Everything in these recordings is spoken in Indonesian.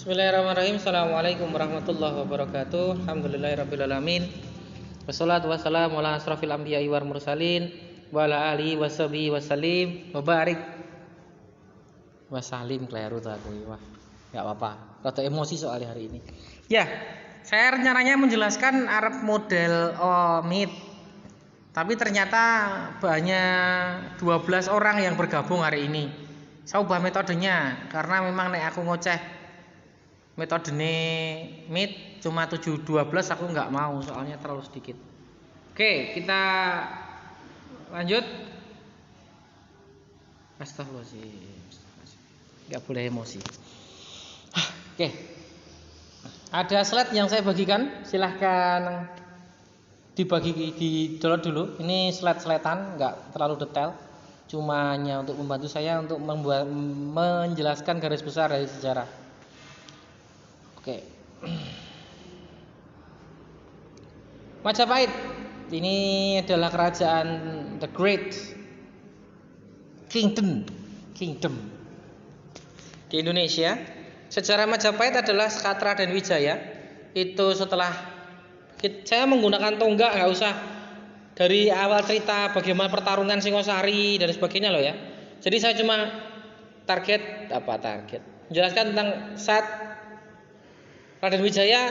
Bismillahirrahmanirrahim. Assalamualaikum warahmatullahi wabarakatuh. Alhamdulillahirrabbilalamin. Wassalatu wassalamu ala asrafil anbiya'i wal mursalin wa ala alihi washabihi wasallim wa barik wasalim. Keliru tuh aku. Wah, enggak apa-apa. Rada emosi soalnya hari ini. Ya, saya rencananya menjelaskan Arab model OMID. Tapi ternyata banyak 12 orang yang bergabung hari ini. Saya ubah metodenya karena memang nek aku ngoceh metodenya MID cuma 712 aku nggak mau soalnya terlalu sedikit. Oke, kita lanjut. Astagfirullahaladzim, nggak boleh emosi. Oke, ada slide yang saya bagikan, silahkan dibagi di download dulu. Ini slide-slidean, nggak terlalu detail, cuma hanya untuk membantu saya untuk menjelaskan garis besar dari sejarah. Oke. Majapahit ini adalah kerajaan The Great Kingdom di Indonesia. Sejarah Majapahit adalah Skatra dan Wijaya. Itu setelah saya menggunakan tonggak, nggak usah dari awal cerita bagaimana pertarungan Singosari dan sebagainya loh ya. Jadi saya cuma target menjelaskan tentang saat Raden Wijaya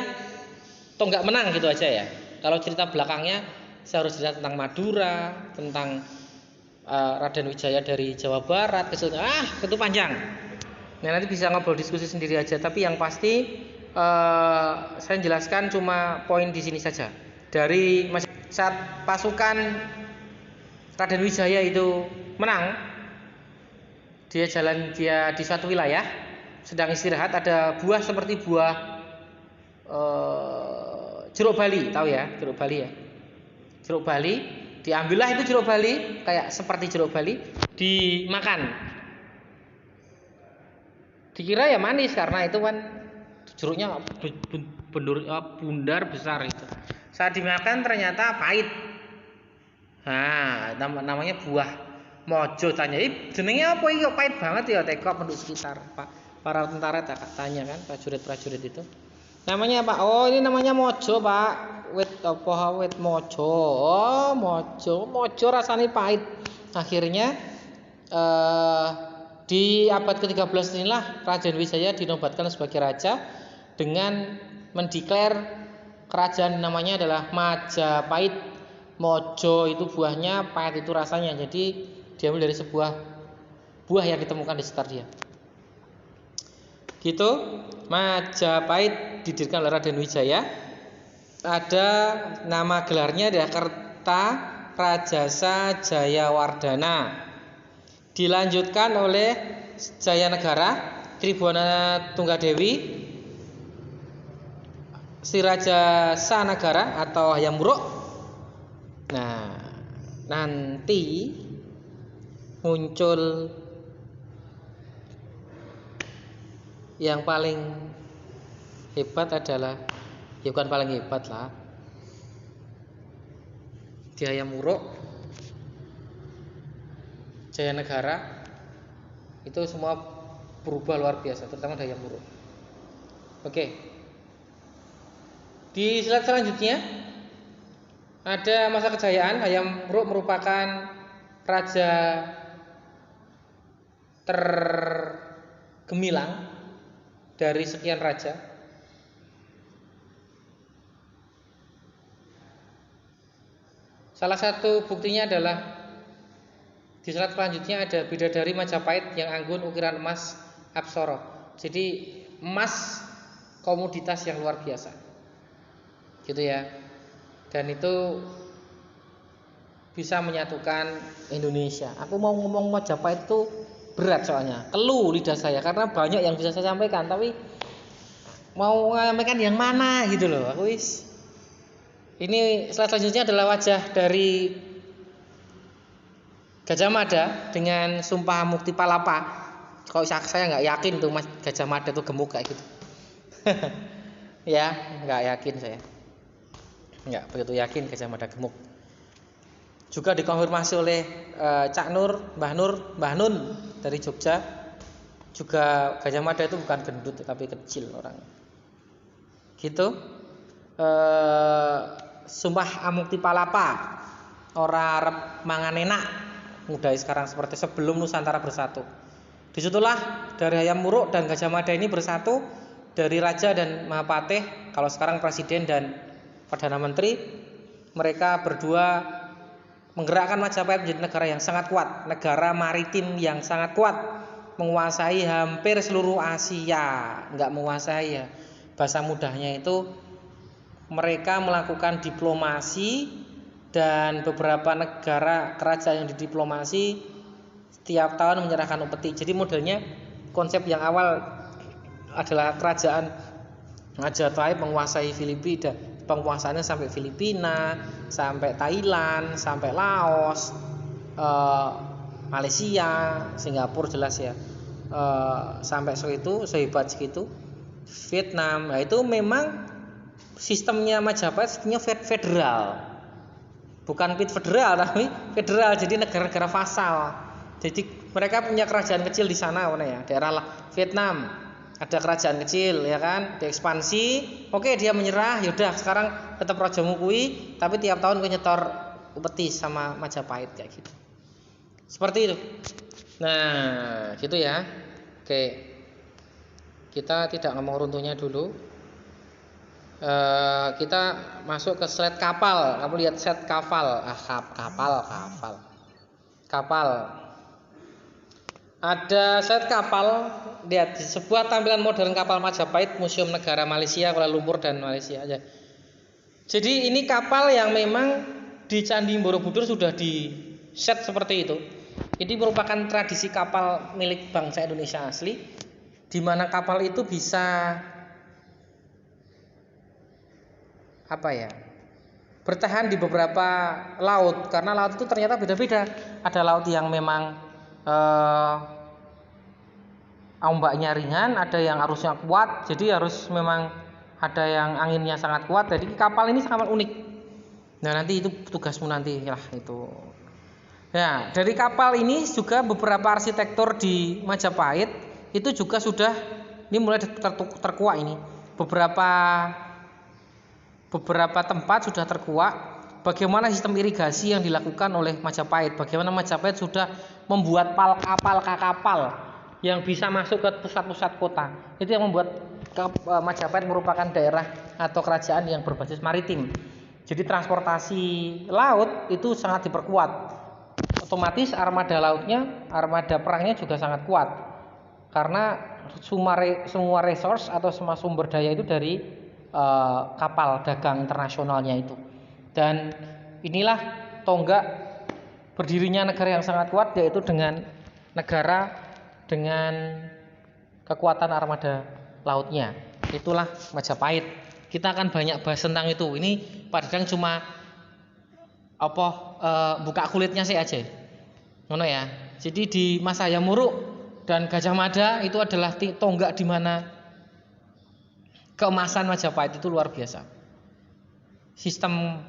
tonggak menang gitu aja ya. Kalau cerita belakangnya saya harus cerita tentang Madura, tentang Raden Wijaya dari Jawa Barat ke itu panjang. Nah, nanti bisa ngobrol diskusi sendiri aja. Tapi yang pasti saya jelaskan cuma poin di sini saja. Dari saat pasukan Raden Wijaya itu menang, dia di suatu wilayah sedang istirahat, ada buah seperti buah jeruk Bali, tahu ya jeruk Bali ya. Jeruk Bali, diambillah itu jeruk Bali kayak seperti jeruk Bali, dimakan. Dikira ya manis karena itu kan jeruknya bundar besar itu. Saat dimakan ternyata pahit. Nah, namanya buah mojo. Tanya, jenengnya apa ini kok pahit banget ya? Teko penduduk sekitar, para tentara tanya kan, prajurit itu. Namanya apa? Oh, ini namanya mojo, Pak. Wit mojo. Oh, mojo rasanya pahit. Akhirnya di abad ke-13 inilah Raden Wijaya dinobatkan sebagai raja dengan mendeklar kerajaan namanya adalah Majapahit. Mojo itu buahnya, pahit itu rasanya. Jadi diambil dari sebuah buah yang ditemukan di sekitar dia. Gitu. Majapahit didirikan oleh Raden Wijaya. Ada nama gelarnya adalah Kerta Rajasa Jayawardhana. Dilanjutkan oleh Jayanegara, Tribhuwana Tunggadewi, Siraja Sanagara atau Hayam Wuruk. Nah, nanti muncul yang paling hebat adalah, ya bukan paling hebat lah, di Hayam Wuruk, Jayanegara itu semua berubah luar biasa, terutama di Hayam Wuruk. Oke. Di slide selanjutnya ada masa kejayaan. Hayam Wuruk merupakan raja tergemilang dari sekian raja. Salah satu buktinya adalah di slide selanjutnya ada bidadari Majapahit yang anggun ukiran emas Apsara. Jadi emas komoditas yang luar biasa. Gitu ya. Dan itu bisa menyatukan Indonesia. Aku mau ngomong Majapahit itu berat soalnya, keluh lidah saya karena banyak yang bisa saya sampaikan, tapi mau menyampaikan yang mana gitu loh. Ini slide selanjutnya adalah wajah dari Gajah Mada dengan Sumpah Mukti Palapa. Kalau saya nggak yakin tuh Mas Gajah Mada tuh gemuk kayak gitu. Ya, nggak yakin saya. Nggak begitu yakin Gajah Mada gemuk. Juga dikonfirmasi oleh Cak Nur, Mbah Nun dari Jogja. juga Gajah Mada itu bukan gendut tapi kecil orangnya. Gitu. Sumpah Amukti Palapa ora arep mangan enak. Mudah sekarang seperti sebelum Nusantara bersatu. Disitulah dari Hayam Wuruk dan Gajah Mada ini bersatu, dari Raja dan Mahapatih, kalau sekarang Presiden dan Perdana Menteri, mereka berdua menggerakkan Majapahit menjadi negara yang sangat kuat, negara maritim yang sangat kuat, menguasai hampir seluruh Asia, enggak menguasai ya. Bahasa mudahnya itu mereka melakukan diplomasi dan beberapa negara kerajaan yang didiplomasi setiap tahun menyerahkan upeti. Jadi modelnya konsep yang awal adalah kerajaan Majapahit menguasai Filipina, penguasaannya sampai Filipina, sampai Thailand, sampai Laos, Malaysia, Singapura jelas ya, sampai sehebat segitu. Vietnam, nah itu memang sistemnya Majapahit sistemnya federal, bukan federal tapi federal, jadi negara-negara vasal. Jadi mereka punya kerajaan kecil di sana, mana ya, daerah Vietnam ada kerajaan kecil ya kan, diekspansi, oke dia menyerah, yaudah sekarang tetap rajamu kui, tapi tiap tahun gue nyetor upeti sama Majapahit kayak gitu. Seperti itu. Nah, gitu ya. Oke. Kita tidak ngomong runtuhnya dulu. Kita masuk ke slide kapal. Kamu lihat slide kapal. Kapal. Ada slide kapal. Lihat sebuah tampilan modern kapal Majapahit, Museum Negara Malaysia, Kuala Lumpur dan Malaysia aja. Jadi ini kapal yang memang di Candi Borobudur sudah di set seperti itu. Ini merupakan tradisi kapal milik bangsa Indonesia asli, di mana kapal itu bisa bertahan di beberapa laut, karena laut itu ternyata beda-beda. Ada laut yang memang ombaknya ringan, ada yang arusnya kuat, jadi harus memang ada yang anginnya sangat kuat. Jadi kapal ini sangat unik. Nah nanti itu tugasmu nanti lah itu. Ya, dari kapal ini juga beberapa arsitektur di Majapahit itu juga sudah ini mulai terkuak ini. Beberapa tempat sudah terkuak. Bagaimana sistem irigasi yang dilakukan oleh Majapahit? Bagaimana Majapahit sudah membuat kapal yang bisa masuk ke pusat-pusat kota. Itu yang membuat Majapahit merupakan daerah atau kerajaan yang berbasis maritim. Jadi transportasi laut itu sangat diperkuat. Otomatis armada lautnya, armada perangnya juga sangat kuat. Karena semua resource atau semua sumber daya itu dari kapal dagang internasionalnya itu. Dan inilah tonggak berdirinya negara yang sangat kuat, yaitu dengan negara dengan kekuatan armada lautnya. Itulah Majapahit. Kita akan banyak bahas tentang itu. Ini padahal cuma buka kulitnya sih aja. Ngono ya. Jadi di masa Hayam Wuruk dan Gajah Mada itu adalah tonggak di mana keemasan Majapahit itu luar biasa. Sistem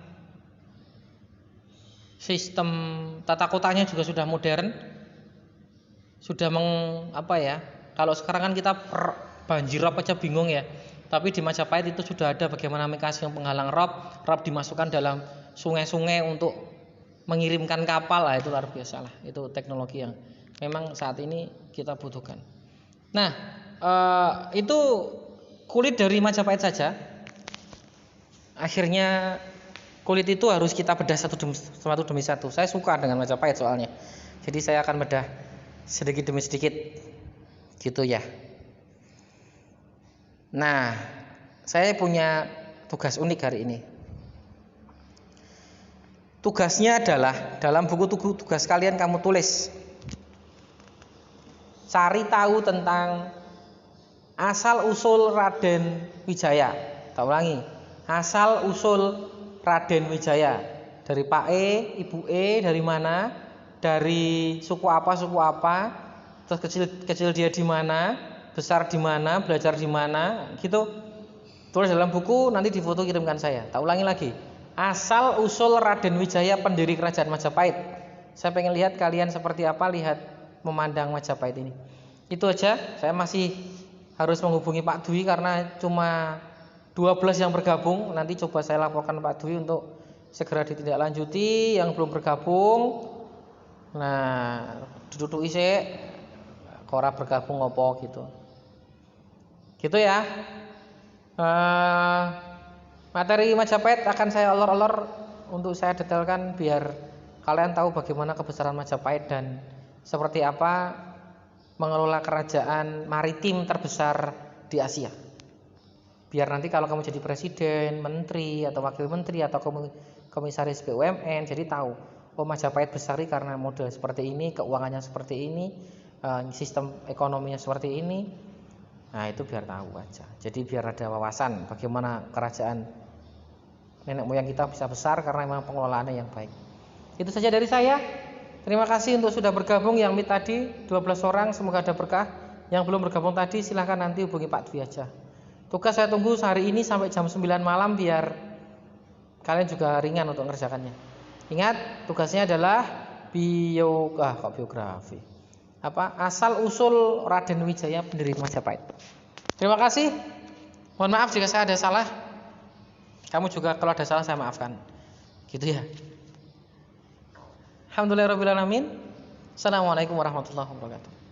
tata kotanya juga sudah modern. Sudah kalau sekarang kan kita banjir rob aja bingung ya. Tapi di Majapahit itu sudah ada bagaimana mekanisme penghalang rob dimasukkan dalam sungai-sungai untuk mengirimkan kapal. Itu luar biasa lah. Itu teknologi yang memang saat ini kita butuhkan. Nah, itu kulit dari Majapahit saja. Akhirnya kulit itu harus kita bedah satu demi satu. Saya suka dengan Majapahit soalnya. Jadi saya akan bedah sedikit demi sedikit. Gitu ya. Nah, saya punya tugas unik hari ini. Tugasnya adalah dalam buku tugas kalian kamu tulis, cari tahu tentang asal usul Raden Wijaya. Tak ulangi, asal usul Raden Wijaya. Dari Pak E, Ibu E, dari mana? Dari suku apa? Terus kecil dia di mana? Besar di mana? Belajar di mana? Gitu. Tulis dalam buku, nanti difoto kirimkan saya. Tak ulangi lagi. Asal usul Raden Wijaya pendiri kerajaan Majapahit. Saya pengen lihat kalian seperti apa lihat memandang Majapahit ini. Itu aja. Saya masih harus menghubungi Pak Dwi karena cuma 12 yang bergabung. Nanti coba saya laporkan Pak Dwi untuk segera ditindaklanjuti. Yang belum bergabung, nah ditutuki sik, ora bergabung ngopo gitu. Gitu ya. Materi Majapahit akan saya olor-olor untuk saya detailkan biar kalian tahu bagaimana kebesaran Majapahit dan seperti apa mengelola kerajaan maritim terbesar di Asia. Biar nanti kalau kamu jadi presiden, menteri atau wakil menteri atau komisaris BUMN, jadi tahu, oh Majapahit besar karena model seperti ini, keuangannya seperti ini, sistem ekonominya seperti ini. Nah itu biar tahu aja. Jadi biar ada wawasan bagaimana kerajaan nenek moyang kita bisa besar karena memang pengelolaannya yang baik. Itu saja dari saya. Terima kasih untuk sudah bergabung yang meet tadi 12 orang, semoga ada berkah. Yang belum bergabung tadi silahkan nanti hubungi Pak Dwi aja. Tugas saya tunggu hari ini sampai jam 9 malam biar kalian juga ringan untuk mengerjakannya. Ingat, tugasnya adalah biografi. Asal usul Raden Wijaya pendiri Majapahit. Terima kasih. Mohon maaf jika saya ada salah. Kamu juga kalau ada salah saya maafkan. Gitu ya. Alhamdulillahirabbil alamin. Assalamualaikum warahmatullahi wabarakatuh.